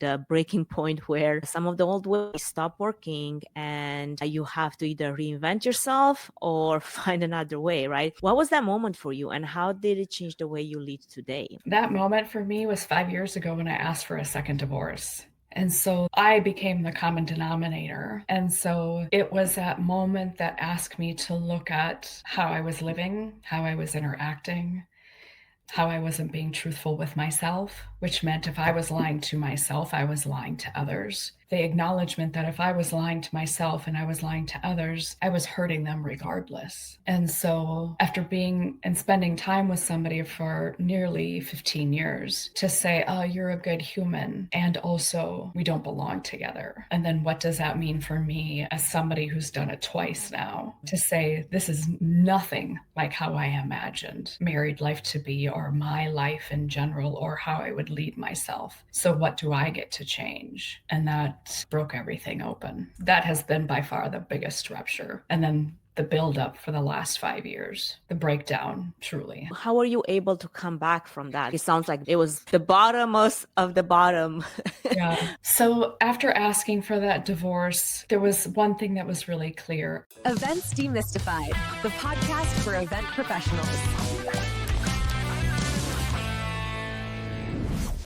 the breaking point where some of the old ways stop working and you have to either reinvent yourself or find another way, right? What was that moment for you and how did it change the way you lead today? That moment for me was 5 years ago when I asked for a second divorce. And so I became the common denominator. And so it was that moment that asked me to look at how I was living, how I was interacting, how I wasn't being truthful with myself, which meant if I was lying to myself, I was lying to others. The acknowledgement that if I was lying to myself and I was lying to others, I was hurting them regardless. And so after being and spending time with somebody for nearly 15 years to say, oh, you're a good human, and also we don't belong together. And then what does that mean for me as somebody who's done it twice now? To say, this is nothing like how I imagined married life to be, or my life in general, or how I would lead myself. So what do I get to change? And that broke everything open. That has been by far the biggest rupture. And then the buildup for the last 5 years, the breakdown, truly. How were you able to come back from that? It sounds like it was the bottom of the bottom. Yeah. So after asking for that divorce, there was one thing that was really clear. Events Demystified, the podcast for event professionals.